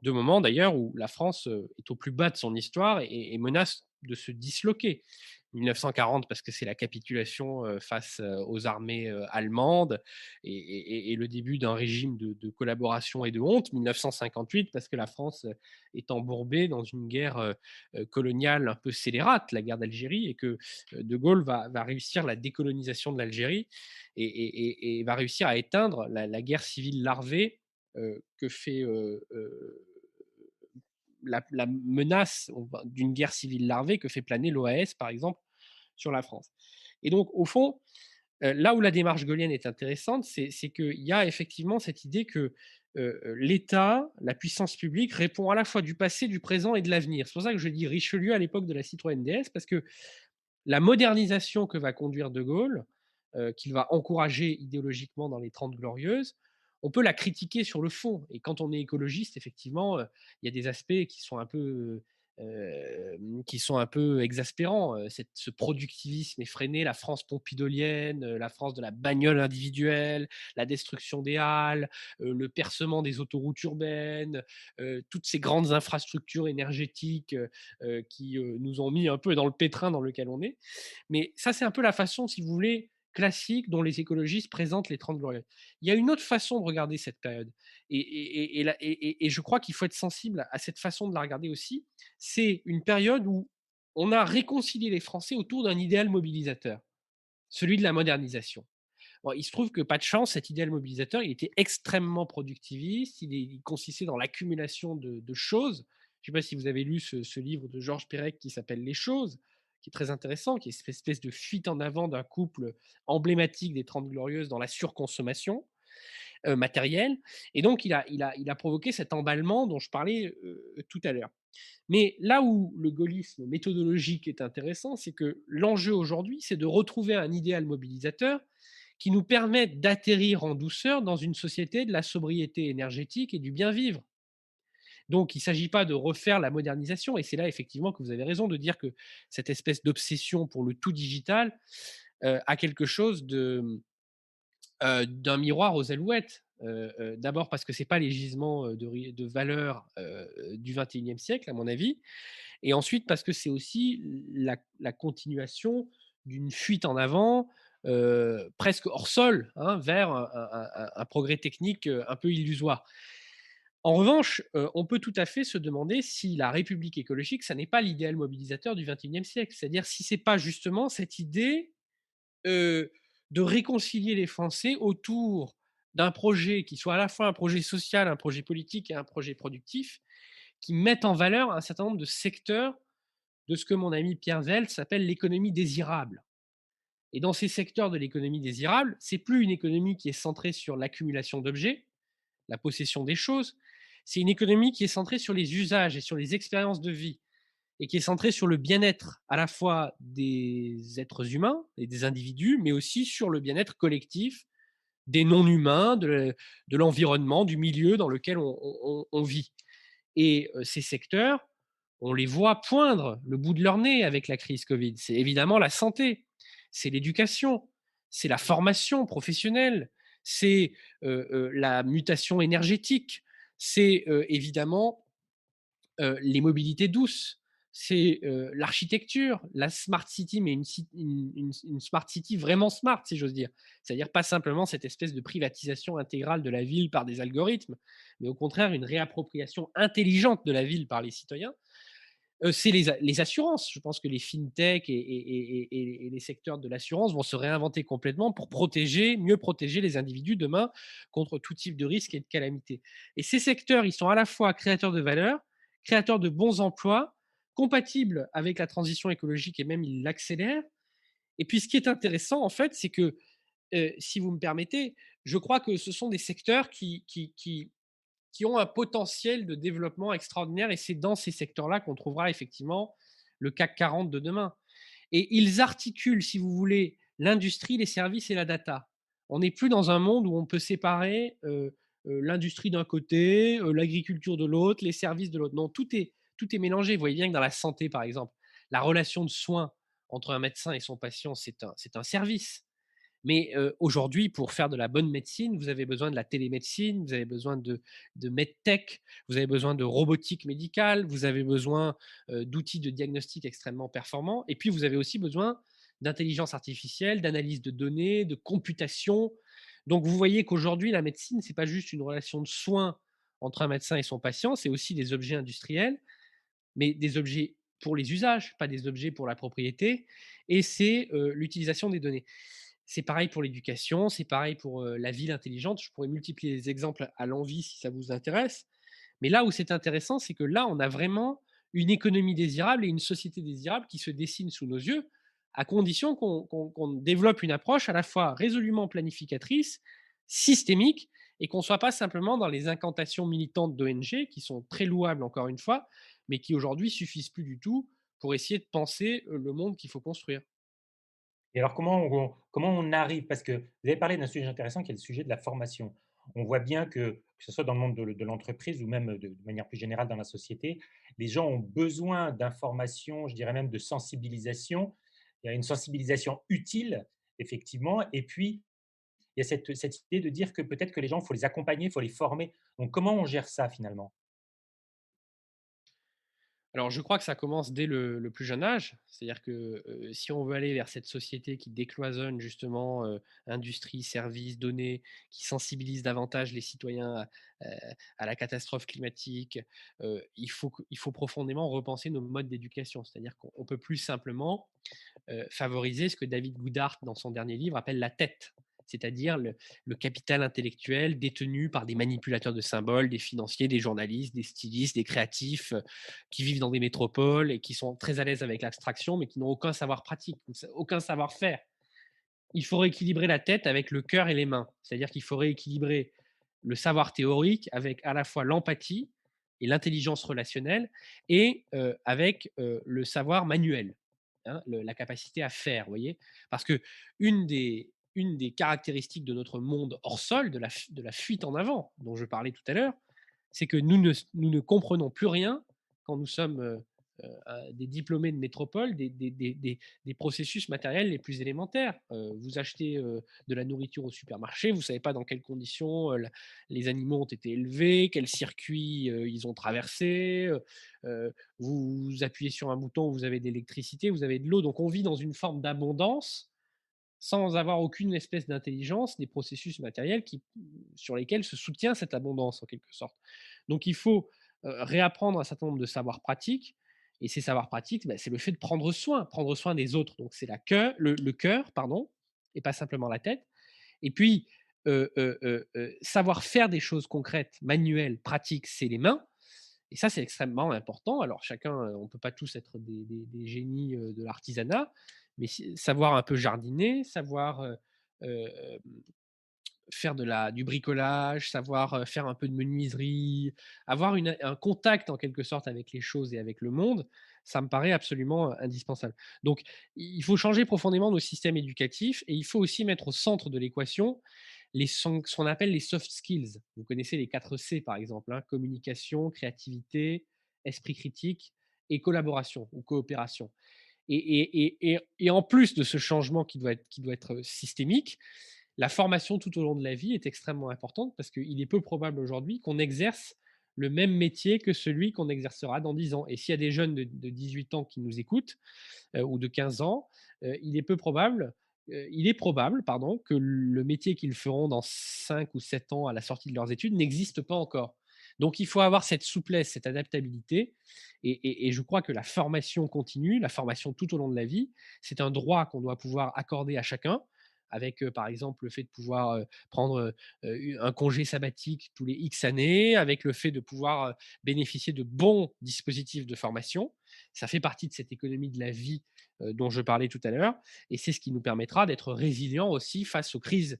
Speaker 2: Deux moments d'ailleurs où la France est au plus bas de son histoire et menace de se disloquer. 1940 parce que c'est la capitulation face aux armées allemandes et le début d'un régime de collaboration et de honte. 1958 parce que la France est embourbée dans une guerre coloniale un peu scélérate, la guerre d'Algérie, et que De Gaulle va réussir la décolonisation de l'Algérie et va réussir à éteindre la guerre civile larvée que fait la menace d'une guerre civile larvée que fait planer l'OAS, par exemple, sur la France. Et donc, au fond, là où la démarche gaullienne est intéressante, c'est qu'il y a effectivement cette idée que l'État, la puissance publique, répond à la fois du passé, du présent et de l'avenir. C'est pour ça que je dis Richelieu à l'époque de la Citroën DS, parce que la modernisation que va conduire De Gaulle, qu'il va encourager idéologiquement dans les Trente Glorieuses, on peut la critiquer sur le fond. Et quand on est écologiste, effectivement, il y a des aspects qui sont un peu exaspérants. Ce productivisme effréné, la France pompidolienne, la France de la bagnole individuelle, la destruction des halles, le percement des autoroutes urbaines, toutes ces grandes infrastructures énergétiques qui nous ont mis un peu dans le pétrin dans lequel on est. Mais ça, c'est un peu la façon, si vous voulez, classique dont les écologistes présentent les 30 glorieuses. Il y a une autre façon de regarder cette période. Et je crois qu'il faut être sensible à cette façon de la regarder aussi. C'est une période où on a réconcilié les Français autour d'un idéal mobilisateur, celui de la modernisation. Bon, il se trouve que pas de chance, cet idéal mobilisateur, il était extrêmement productiviste, il consistait dans l'accumulation de choses. Je ne sais pas si vous avez lu ce livre de Georges Perec qui s'appelle Les choses, qui est très intéressant, qui est cette espèce de fuite en avant d'un couple emblématique des Trente Glorieuses dans la surconsommation matérielle. Et donc, il a provoqué cet emballement dont je parlais tout à l'heure. Mais là où le gaullisme méthodologique est intéressant, c'est que l'enjeu aujourd'hui, c'est de retrouver un idéal mobilisateur qui nous permette d'atterrir en douceur dans une société de la sobriété énergétique et du bien vivre. Donc, il ne s'agit pas de refaire la modernisation, et c'est là effectivement que vous avez raison de dire que cette espèce d'obsession pour le tout digital a quelque chose d'un miroir aux alouettes. D'abord parce que ce n'est pas les gisements de valeur du XXIe siècle, à mon avis, et ensuite parce que c'est aussi la continuation d'une fuite en avant, presque hors sol, hein, vers un progrès technique un peu illusoire. En revanche, on peut tout à fait se demander si la République écologique, ça n'est pas l'idéal mobilisateur du XXIe siècle. C'est-à-dire si c'est pas justement cette idée de réconcilier les Français autour d'un projet qui soit à la fois un projet social, un projet politique et un projet productif, qui mette en valeur un certain nombre de secteurs de ce que mon ami Pierre Zell s'appelle l'économie désirable. Et dans ces secteurs de l'économie désirable, c'est plus une économie qui est centrée sur l'accumulation d'objets, la possession des choses, c'est une économie qui est centrée sur les usages et sur les expériences de vie et qui est centrée sur le bien-être à la fois des êtres humains et des individus, mais aussi sur le bien-être collectif des non-humains, de l'environnement, du milieu dans lequel on vit. Et ces secteurs, on les voit poindre le bout de leur nez avec la crise Covid. C'est évidemment la santé, c'est l'éducation, c'est la formation professionnelle, c'est la mutation énergétique, c'est évidemment les mobilités douces, c'est l'architecture, la smart city, mais une smart city vraiment smart, si j'ose dire. C'est-à-dire pas simplement cette espèce de privatisation intégrale de la ville par des algorithmes, mais au contraire une réappropriation intelligente de la ville par les citoyens. C'est les assurances. Je pense que les fintech et les secteurs de l'assurance vont se réinventer complètement pour mieux protéger les individus demain contre tout type de risque et de calamité. Et ces secteurs, ils sont à la fois créateurs de valeur, créateurs de bons emplois, compatibles avec la transition écologique et même ils l'accélèrent. Et puis ce qui est intéressant, en fait, c'est que, si vous me permettez, je crois que ce sont des secteurs qui ont un potentiel de développement extraordinaire et c'est dans ces secteurs-là qu'on trouvera effectivement le CAC 40 de demain. Et ils articulent, si vous voulez, l'industrie, les services et la data. On n'est plus dans un monde où on peut séparer l'industrie d'un côté, l'agriculture de l'autre, les services de l'autre. Non, tout est mélangé. Vous voyez bien que dans la santé, par exemple, la relation de soins entre un médecin et son patient, c'est un service. Mais aujourd'hui, pour faire de la bonne médecine, vous avez besoin de la télémédecine, vous avez besoin de medtech, vous avez besoin de robotique médicale, vous avez besoin d'outils de diagnostic extrêmement performants. Et puis, vous avez aussi besoin d'intelligence artificielle, d'analyse de données, de computation. Donc, vous voyez qu'aujourd'hui, la médecine, ce n'est pas juste une relation de soins entre un médecin et son patient, c'est aussi des objets industriels, mais des objets pour les usages, pas des objets pour la propriété. Et c'est l'utilisation des données. C'est pareil pour l'éducation, c'est pareil pour la ville intelligente. Je pourrais multiplier les exemples à l'envi si ça vous intéresse. Mais là où c'est intéressant, c'est que là, on a vraiment une économie désirable et une société désirable qui se dessine sous nos yeux, à condition qu'on développe une approche à la fois résolument planificatrice, systémique, et qu'on ne soit pas simplement dans les incantations militantes d'ONG, qui sont très louables encore une fois, mais qui aujourd'hui suffisent plus du tout pour essayer de penser le monde qu'il faut construire.
Speaker 1: Et alors comment on arrive parce que vous avez parlé d'un sujet intéressant qui est le sujet de la formation. On voit bien que ce soit dans le monde de l'entreprise ou même de manière plus générale dans la société, les gens ont besoin d'informations, je dirais même de sensibilisation. Il y a une sensibilisation utile, effectivement, et puis il y a cette idée de dire que peut-être que les gens, il faut les accompagner, il faut les former. Donc comment on gère ça finalement?
Speaker 2: Alors, je crois que ça commence dès le plus jeune âge. C'est-à-dire que, si on veut aller vers cette société qui décloisonne justement, industrie, services, données, qui sensibilise davantage les citoyens à la catastrophe climatique, il faut profondément repenser nos modes d'éducation. C'est-à-dire qu'on ne peut plus simplement, favoriser ce que David Goudart, dans son dernier livre, appelle la tête, c'est-à-dire le capital intellectuel détenu par des manipulateurs de symboles, des financiers, des journalistes, des stylistes, des créatifs qui vivent dans des métropoles et qui sont très à l'aise avec l'abstraction, mais qui n'ont aucun savoir pratique, aucun savoir-faire. Il faut rééquilibrer la tête avec le cœur et les mains, c'est-à-dire qu'il faut rééquilibrer le savoir théorique avec à la fois l'empathie et l'intelligence relationnelle et avec le savoir manuel, hein, la capacité à faire, vous voyez. Parce que une des caractéristiques de notre monde hors sol, de la fuite en avant dont je parlais tout à l'heure, c'est que nous ne comprenons plus rien quand nous sommes des diplômés de métropole, des processus matériels les plus élémentaires. Vous achetez de la nourriture au supermarché, vous ne savez pas dans quelles conditions les animaux ont été élevés, quels circuits ils ont traversés. Vous appuyez sur un bouton, vous avez de l'électricité, vous avez de l'eau. Donc on vit dans une forme d'abondance sans avoir aucune espèce d'intelligence des processus matériels sur lesquels se soutient cette abondance en quelque sorte. Donc il faut réapprendre un certain nombre de savoirs pratiques, et ces savoirs pratiques, bah, c'est le fait de prendre soin des autres. Donc c'est le cœur, pardon, et pas simplement la tête. Et puis, savoir faire des choses concrètes, manuelles, pratiques, c'est les mains. Et ça, c'est extrêmement important. Alors chacun, on ne peut pas tous être des génies de l'artisanat, mais savoir un peu jardiner, savoir faire du bricolage, savoir faire un peu de menuiserie, avoir un contact en quelque sorte avec les choses et avec le monde, ça me paraît absolument indispensable. Donc, il faut changer profondément nos systèmes éducatifs et il faut aussi mettre au centre de l'équation ce qu'on appelle les soft skills. Vous connaissez les 4 C par exemple, hein, communication, créativité, esprit critique et collaboration ou coopération. Et en plus de ce changement qui doit être systémique, la formation tout au long de la vie est extrêmement importante parce qu'il est peu probable aujourd'hui qu'on exerce le même métier que celui qu'on exercera dans 10 ans. Et s'il y a des jeunes de 18 ans qui nous écoutent, ou de 15 ans, il est probable pardon, que le métier qu'ils feront dans 5 ou 7 ans à la sortie de leurs études n'existe pas encore. Donc il faut avoir cette souplesse, cette adaptabilité. Et je crois que la formation continue, la formation tout au long de la vie, c'est un droit qu'on doit pouvoir accorder à chacun, avec par exemple le fait de pouvoir prendre un congé sabbatique tous les X années, avec le fait de pouvoir bénéficier de bons dispositifs de formation. Ça fait partie de cette économie de la vie dont je parlais tout à l'heure, et c'est ce qui nous permettra d'être résilients aussi face aux crises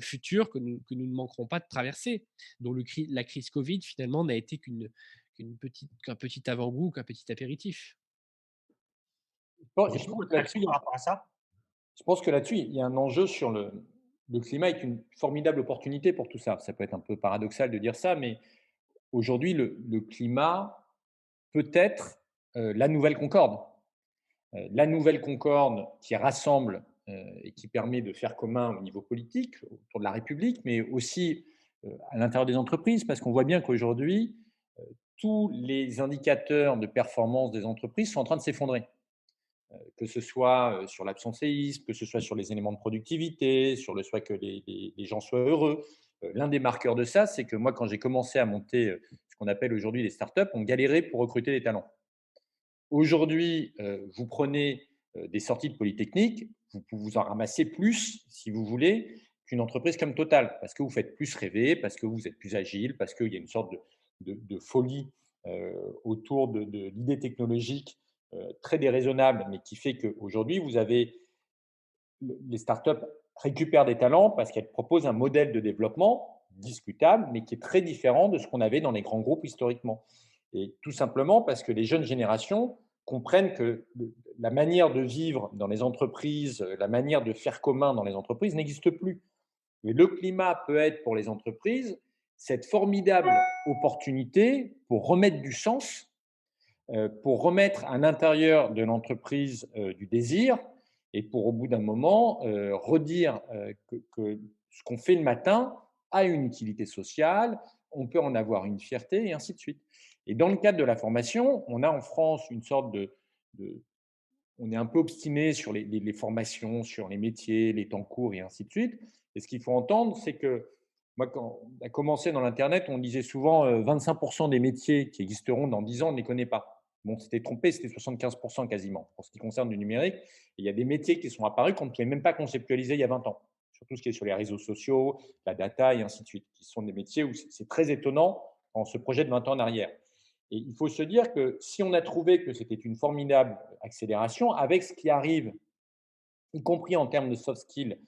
Speaker 2: futures que nous ne manquerons pas de traverser, dont la crise Covid finalement n'a été qu'un petit avant-goût, qu'un petit apéritif.
Speaker 3: Bon,
Speaker 1: Et vous, votre avis par rapport à ça?
Speaker 3: Je pense que là-dessus, il y a un enjeu sur le climat est une formidable opportunité pour tout ça. Ça peut être un peu paradoxal de dire ça, mais aujourd'hui, le climat peut être la nouvelle Concorde. La nouvelle Concorde qui rassemble et qui permet de faire commun au niveau politique, autour de la République, mais aussi à l'intérieur des entreprises, parce qu'on voit bien qu'aujourd'hui, tous les indicateurs de performance des entreprises sont en train de s'effondrer, que ce soit sur l'absentéisme, que ce soit sur les éléments de productivité, sur le soit que les gens soient heureux. L'un des marqueurs de ça, c'est que moi, quand j'ai commencé à monter ce qu'on appelle aujourd'hui les startups, on galérait pour recruter des talents. Aujourd'hui, vous prenez des sorties de Polytechnique, vous en ramassez plus, si vous voulez, qu'une entreprise comme Total, parce que vous faites plus rêver, parce que vous êtes plus agile, parce qu'il y a une sorte de folie autour de l'idée technologique très déraisonnable, mais qui fait qu'aujourd'hui, vous avez les startups récupèrent des talents parce qu'elles proposent un modèle de développement discutable, mais qui est très différent de ce qu'on avait dans les grands groupes historiquement. Et tout simplement parce que les jeunes générations comprennent que la manière de vivre dans les entreprises, la manière de faire commun dans les entreprises n'existe plus. Et le climat peut être pour les entreprises cette formidable opportunité pour remettre du sens, pour remettre à l'intérieur de l'entreprise du désir et pour, au bout d'un moment, redire que ce qu'on fait le matin a une utilité sociale, on peut en avoir une fierté et ainsi de suite. Et dans le cadre de la formation, on a en France une sorte de on est un peu obstiné sur les formations, sur les métiers, les temps courts et ainsi de suite. Et ce qu'il faut entendre, c'est que moi, quand on a commencé dans l'internet, on disait souvent, 25 des métiers qui existeront dans 10 ans, on ne les connaît pas. Bon, c'était trompé, c'était 75 quasiment, pour ce qui concerne le numérique. Et il y a des métiers qui sont apparus qu'on ne pouvait même pas conceptualiser il y a 20 ans. Surtout ce qui est sur les réseaux sociaux, la data et ainsi de suite, qui sont des métiers où c'est très étonnant quand on se projette 20 ans en arrière. Et il faut se dire que si on a trouvé que c'était une formidable accélération, avec ce qui arrive, y compris en termes de soft skills,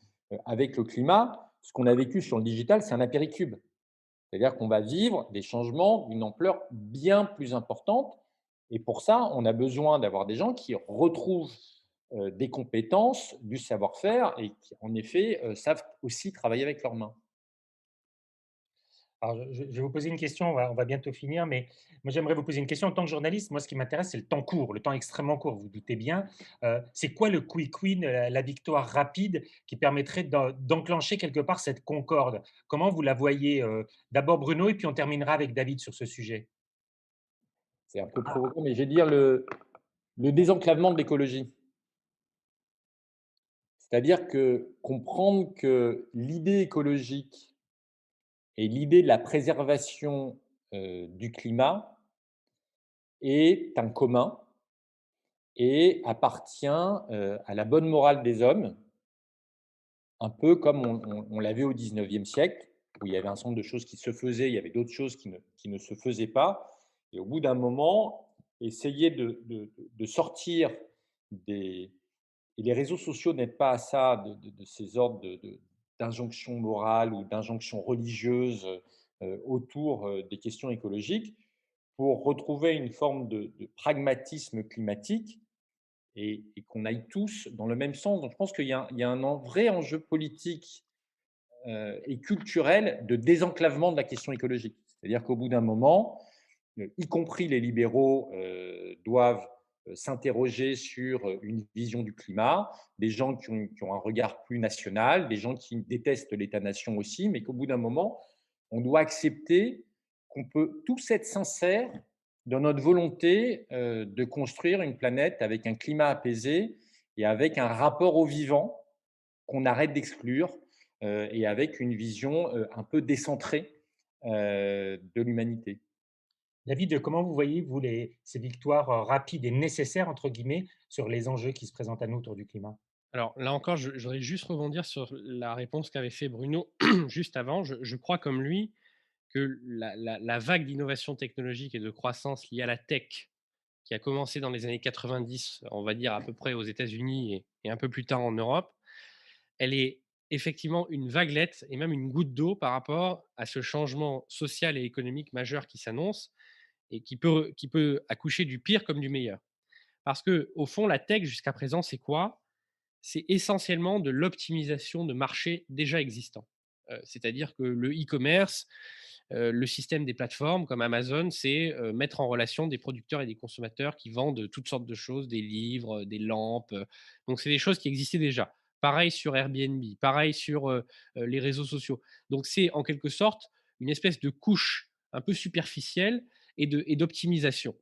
Speaker 3: avec le climat, ce qu'on a vécu sur le digital, c'est un apéricube. C'est-à-dire qu'on va vivre des changements d'une ampleur bien plus importante. Et pour ça, on a besoin d'avoir des gens qui retrouvent des compétences, du savoir-faire et qui, en effet, savent aussi travailler avec leurs mains.
Speaker 1: Alors, je vais vous poser une question, on va bientôt finir, mais moi, j'aimerais vous poser une question. En tant que journaliste, moi, ce qui m'intéresse, c'est le temps court, le temps extrêmement court, vous vous doutez bien. C'est quoi le quick win, la victoire rapide qui permettrait d'enclencher quelque part cette concorde? Comment vous la voyez? D'abord Bruno et puis on terminera avec David sur ce sujet.
Speaker 3: C'est un peu provoquant, mais je vais dire le désenclavement de l'écologie. C'est-à-dire que comprendre que l'idée écologique et l'idée de la préservation, du climat est un commun et appartient, à la bonne morale des hommes, un peu comme on l'a vu au 19e siècle, où il y avait un certain nombre de choses qui se faisaient, il y avait d'autres choses qui ne se faisaient pas. Et au bout d'un moment, essayer de sortir des, et les réseaux sociaux n'aident pas à ça, de ces ordres d'injonctions morales ou d'injonctions religieuses autour des questions écologiques, pour retrouver une forme de pragmatisme climatique et qu'on aille tous dans le même sens. Donc je pense qu'il y a un vrai enjeu politique et culturel de désenclavement de la question écologique. C'est-à-dire qu'au bout d'un moment, y compris les libéraux, doivent s'interroger sur une vision du climat, des gens qui ont un regard plus national, des gens qui détestent l'État-nation aussi, mais qu'au bout d'un moment, on doit accepter qu'on peut tous être sincères dans notre volonté de construire une planète avec un climat apaisé et avec un rapport au vivant qu'on arrête d'exclure et avec une vision un peu décentrée de l'humanité.
Speaker 1: David, comment vous voyez, vous, ces victoires rapides et nécessaires, entre guillemets, sur les enjeux qui se présentent à nous autour du climat?
Speaker 2: Alors là encore, je voudrais juste rebondir sur la réponse qu'avait fait Bruno juste avant. Je crois comme lui que la vague d'innovation technologique et de croissance liée à la tech, qui a commencé dans les années 90, on va dire à peu près aux États-Unis et un peu plus tard en Europe, elle est effectivement une vaguelette et même une goutte d'eau par rapport à ce changement social et économique majeur qui s'annonce et qui peut accoucher du pire comme du meilleur. Parce que au fond, la tech jusqu'à présent, c'est quoi? C'est essentiellement de l'optimisation de marchés déjà existants. C'est-à-dire que le e-commerce, le système des plateformes comme Amazon, c'est mettre en relation des producteurs et des consommateurs qui vendent toutes sortes de choses, des livres, des lampes. Donc, c'est des choses qui existaient déjà. Pareil sur Airbnb, pareil sur les réseaux sociaux. Donc, c'est en quelque sorte une espèce de couche un peu superficielle et d'optimisation.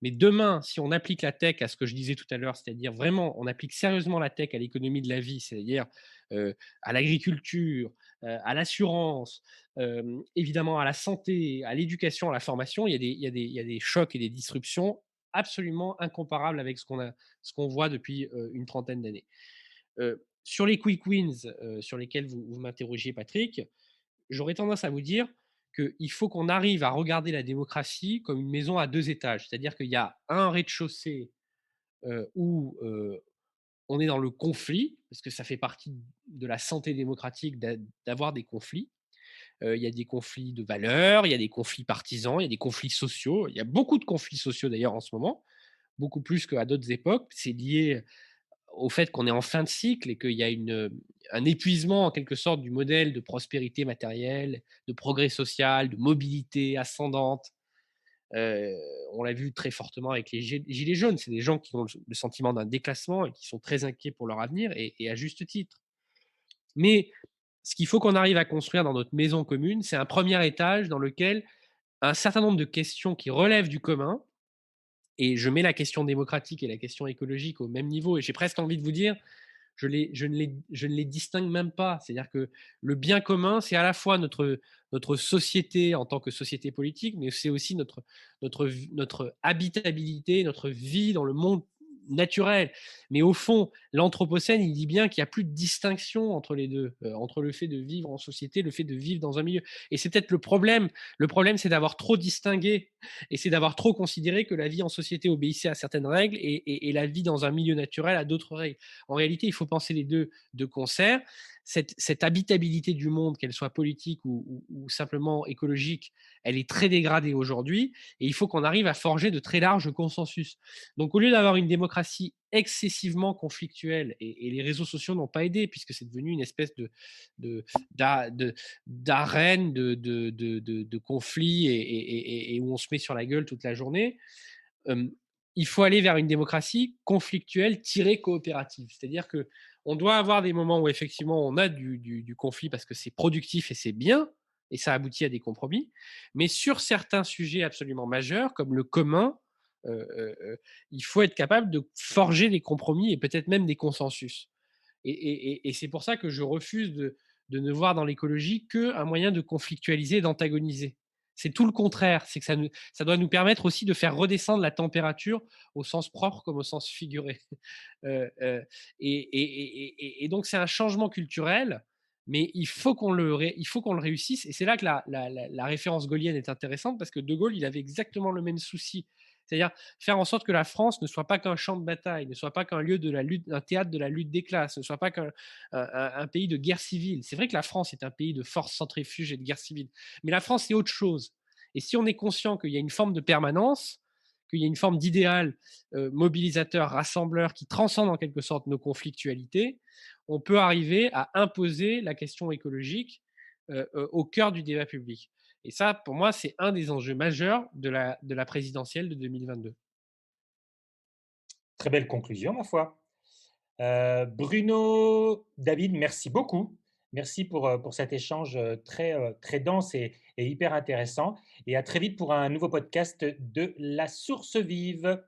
Speaker 2: Mais demain, si on applique la tech à ce que je disais tout à l'heure, c'est-à-dire vraiment, on applique sérieusement la tech à l'économie de la vie, c'est-à-dire à l'agriculture, à l'assurance, évidemment à la santé, à l'éducation, à la formation, il y a des chocs et des disruptions absolument incomparables avec ce qu'on voit depuis une trentaine d'années. Sur les quick wins sur lesquels vous m'interrogiez, Patrick, j'aurais tendance à vous dire qu'il faut qu'on arrive à regarder la démocratie comme une maison à deux étages. C'est-à-dire qu'il y a un rez-de-chaussée où on est dans le conflit, parce que ça fait partie de la santé démocratique d'avoir des conflits. Il y a des conflits de valeurs, il y a des conflits partisans, il y a des conflits sociaux. Il y a beaucoup de conflits sociaux d'ailleurs en ce moment, beaucoup plus qu'à d'autres époques. C'est lié au fait qu'on est en fin de cycle et qu'il y a un épuisement en quelque sorte du modèle de prospérité matérielle, de progrès social, de mobilité ascendante. Euh, on l'a vu très fortement avec les gilets jaunes. C'est des gens qui ont le sentiment d'un déclassement et qui sont très inquiets pour leur avenir et à juste titre. Mais Ce qu'il faut qu'on arrive à construire dans notre maison commune, c'est un premier étage dans lequel un certain nombre de questions qui relèvent du commun, et je mets la question démocratique et la question écologique au même niveau, et j'ai presque envie de vous dire, je ne les distingue même pas. C'est-à-dire que le bien commun, c'est à la fois notre société en tant que société politique, mais c'est aussi notre habitabilité, notre vie dans le monde naturel. Mais au fond, l'Anthropocène, il dit bien qu'il n'y a plus de distinction entre les deux, entre le fait de vivre en société, le fait de vivre dans un milieu. Et c'est peut-être le problème. Le problème, c'est d'avoir trop distingué et c'est d'avoir trop considéré que la vie en société obéissait à certaines règles et la vie dans un milieu naturel à d'autres règles. En réalité, il faut penser les deux de concert. Cette habitabilité du monde, qu'elle soit politique ou simplement écologique, elle est très dégradée aujourd'hui et il faut qu'on arrive à forger de très larges consensus. Donc, au lieu d'avoir une démocratie excessivement conflictuelle, et les réseaux sociaux n'ont pas aidé puisque c'est devenu une espèce de, d'arène de conflits et où on se met sur la gueule toute la journée, il faut aller vers une démocratie conflictuelle coopérative. C'est-à-dire que on doit avoir des moments où effectivement on a du conflit parce que c'est productif et c'est bien, et ça aboutit à des compromis. Mais sur certains sujets absolument majeurs, comme le commun, il faut être capable de forger des compromis et peut-être même des consensus. Et c'est pour ça que je refuse de ne voir dans l'écologie qu'un moyen de conflictualiser et d'antagoniser. C'est tout le contraire, c'est que ça doit nous permettre aussi de faire redescendre la température au sens propre comme au sens figuré. Euh, euh, et donc c'est un changement culturel, mais il faut qu'on le réussisse. Et c'est là que la référence gaullienne est intéressante, parce que De Gaulle, il avait exactement le même souci. C'est-à-dire faire en sorte que la France ne soit pas qu'un champ de bataille, ne soit pas qu'un lieu de la lutte, un théâtre de la lutte des classes, ne soit pas qu'un pays de guerre civile. C'est vrai que la France est un pays de force centrifuge et de guerre civile, mais la France c'est autre chose. Et si on est conscient qu'il y a une forme de permanence, qu'il y a une forme d'idéal mobilisateur, rassembleur, qui transcende en quelque sorte nos conflictualités, on peut arriver à imposer la question écologique au cœur du débat public. Et ça, pour moi, c'est un des enjeux majeurs de la présidentielle de 2022.
Speaker 1: Très belle conclusion, ma foi. Bruno, David, merci beaucoup. Merci pour cet échange très dense et hyper intéressant. Et à très vite pour un nouveau podcast de La Source Vive.